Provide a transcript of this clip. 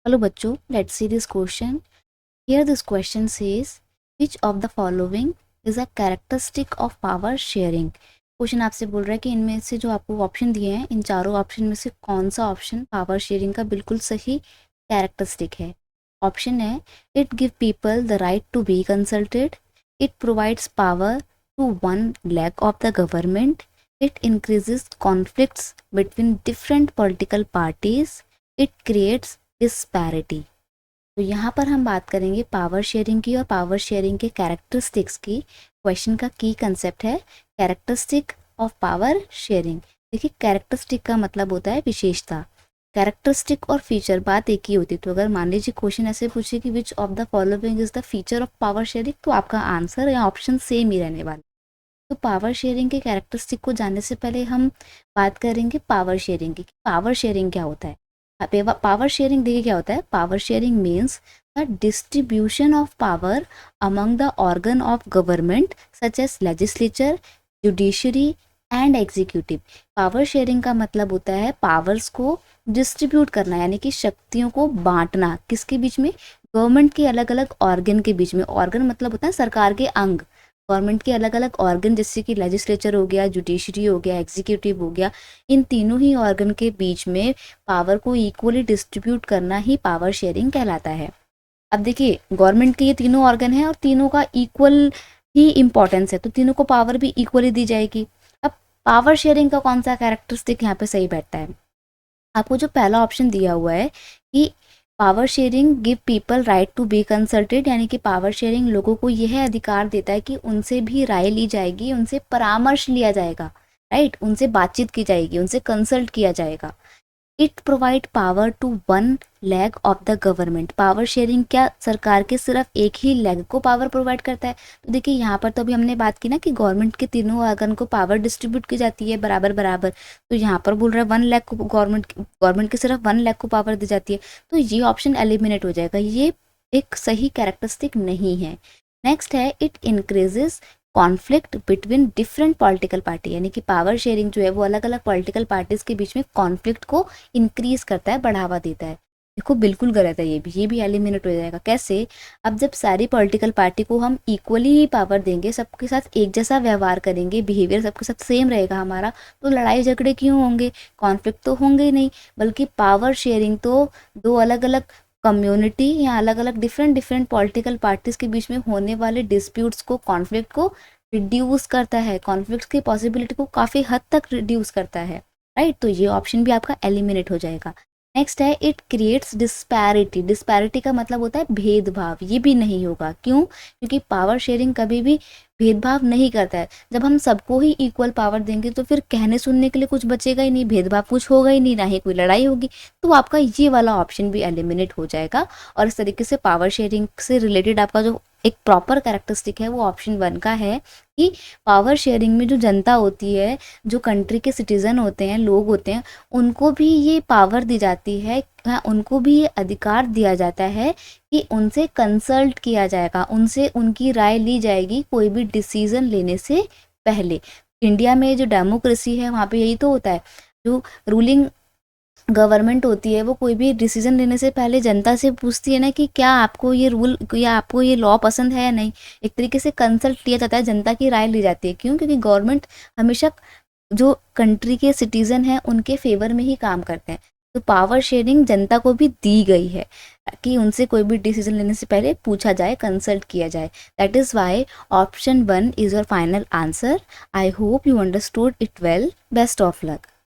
Hello बच्चों, let's see this question. Here this question says which of the following is a characteristic of power sharing. Question आपसे बोल रहा है कि इनमें से जो आपको ऑप्शन दिए हैं, इन चारों ऑप्शन में से कौन सा ऑप्शन पावर शेयरिंग का बिल्कुल सही कैरेक्टरिस्टिक है. ऑप्शन है, it give people the right to be consulted, it provides power to one leg of the government, it increases conflicts between different political parties, it creates disparity. तो यहाँ पर हम बात करेंगे पावर शेयरिंग की और पावर शेयरिंग के characteristics की. क्वेश्चन का की कंसेप्ट है कैरेक्टरिस्टिक ऑफ पावर शेयरिंग. देखिए, कैरेक्टरिस्टिक का मतलब होता है विशेषता. कैरेक्टरिस्टिक और फीचर बात एक ही होती है. तो अगर मान लीजिए क्वेश्चन ऐसे पूछे कि which of the following is the feature of power sharing, तो आपका आंसर या ऑप्शन सेम ही रहने वाला. तो पावर शेयरिंग के कैरेक्टरिस्टिक को जानने से पहले हम बात करेंगे पावर शेयरिंग की. पावर शेयरिंग क्या होता है? पावर शेयरिंग देखिए क्या होता है. Power sharing means the distribution of power among the organ of government such as legislature, judiciary and executive. Power sharing का मतलब होता है पावर्स को डिस्ट्रीब्यूट करना, यानी कि शक्तियों को बांटना. किसके बीच में? गवर्नमेंट के अलग अलग ऑर्गन के बीच में. ऑर्गन मतलब होता है सरकार के अंग. गवर्नमेंट के अलग अलग ऑर्गन जैसे कि लेजिस्लेचर हो गया, जुडिशरी हो गया, एग्जीक्यूटिव हो गया, इन तीनों ही ऑर्गन के बीच में पावर को इक्वली डिस्ट्रीब्यूट करना ही पावर शेयरिंग कहलाता है. अब देखिए, गवर्नमेंट के ये तीनों ऑर्गन हैं और तीनों का इक्वल ही इंपॉर्टेंस है, तो तीनों को पावर भी इक्वली दी जाएगी. अब पावर शेयरिंग का कौन सा कैरेक्टरिस्टिक यहाँ पे सही बैठता है? आपको जो पहला ऑप्शन दिया हुआ है कि power sharing give people right to be consulted, यानी कि पावर शेयरिंग लोगों को यह अधिकार देता है कि उनसे भी राय ली जाएगी, उनसे परामर्श लिया जाएगा, राइट, उनसे बातचीत की जाएगी, उनसे कंसल्ट किया जाएगा. It provide power to one leg of the government. Power sharing क्या सरकार के सिर्फ एक ही लेग को पावर प्रोवाइड करता है? तो देखिए, यहाँ पर तो अभी हमने बात की ना कि गवर्नमेंट के तीनों ऑर्गन को पावर डिस्ट्रीब्यूट की जाती है बराबर बराबर. तो यहाँ पर बोल रहा है वन लेग को गवर्नमेंट के सिर्फ वन लेग को पावर दी जाती है. तो ये ऑप्शन एलिमिनेट हो जाएगा, ये एक सही कैरेक्टरिस्टिक नहीं है. नेक्स्ट है, it increases conflict between different political party, यानी कि पावर शेयरिंग जो है वो अलग अलग पॉलिटिकल पार्टीज के बीच में कॉन्फ्लिक्ट को इंक्रीज करता है, बढ़ावा देता है. देखो, बिल्कुल गलत है, ये भी एलिमिनेट हो जाएगा. कैसे? अब जब सारी पॉलिटिकल पार्टी को हम इक्वली ही पावर देंगे, सबके साथ एक जैसा व्यवहार करेंगे, बिहेवियर सबके साथ सेम रहेगा हमारा, तो लड़ाई झगड़े क्यों होंगे, कॉन्फ्लिक्ट तो होंगे ही नहीं. बल्कि पावर शेयरिंग तो दो अलग अलग कम्युनिटी या अलग अलग डिफरेंट पॉलिटिकल पार्टीज के बीच में होने वाले डिस्प्यूट्स को, कॉन्फ्लिक्ट को रिड्यूस करता है, कॉन्फ्लिक्ट्स की पॉसिबिलिटी को काफ़ी हद तक रिड्यूस करता है, राइट. तो ये ऑप्शन भी आपका एलिमिनेट हो जाएगा. नेक्स्ट है, इट क्रिएट्स डिस्पैरिटी. डिस्पैरिटी का मतलब होता है भेदभाव. ये भी नहीं होगा. क्यों? क्योंकि पावर शेयरिंग कभी भी भेदभाव नहीं करता है. जब हम सबको ही इक्वल पावर देंगे तो फिर कहने सुनने के लिए कुछ बचेगा ही नहीं, भेदभाव कुछ होगा ही नहीं, ना ही कोई लड़ाई होगी. तो आपका ये वाला ऑप्शन भी एलिमिनेट हो जाएगा. और इस तरीके से पावर शेयरिंग से रिलेटेड आपका जो एक प्रॉपर कैरेक्टरिस्टिक है वो ऑप्शन 1 का है कि पावर शेयरिंग में जो जनता होती है, जो कंट्री के सिटीजन होते हैं, लोग होते हैं, उनको भी ये पावर दी जाती है, उनको भी ये अधिकार दिया जाता है कि उनसे कंसल्ट किया जाएगा, उनसे उनकी राय ली जाएगी कोई भी डिसीजन लेने से पहले. इंडिया में जो डेमोक्रेसी है वहाँ पे यही तो होता है. जो रूलिंग गवर्नमेंट होती है वो कोई भी डिसीजन लेने से पहले जनता से पूछती है ना कि क्या आपको ये रूल या आपको ये लॉ पसंद है या नहीं. एक तरीके से कंसल्ट लिया जाता है, जनता की राय ली जाती है. क्यों? क्योंकि गवर्नमेंट हमेशा जो कंट्री के सिटीजन हैं उनके फेवर में ही काम करते हैं. तो पावर शेयरिंग जनता को भी दी गई है कि उनसे कोई भी डिसीजन लेने से पहले पूछा जाए, कंसल्ट किया जाए. That is why option 1 is your final answer. I hope you understood it well. Best of luck.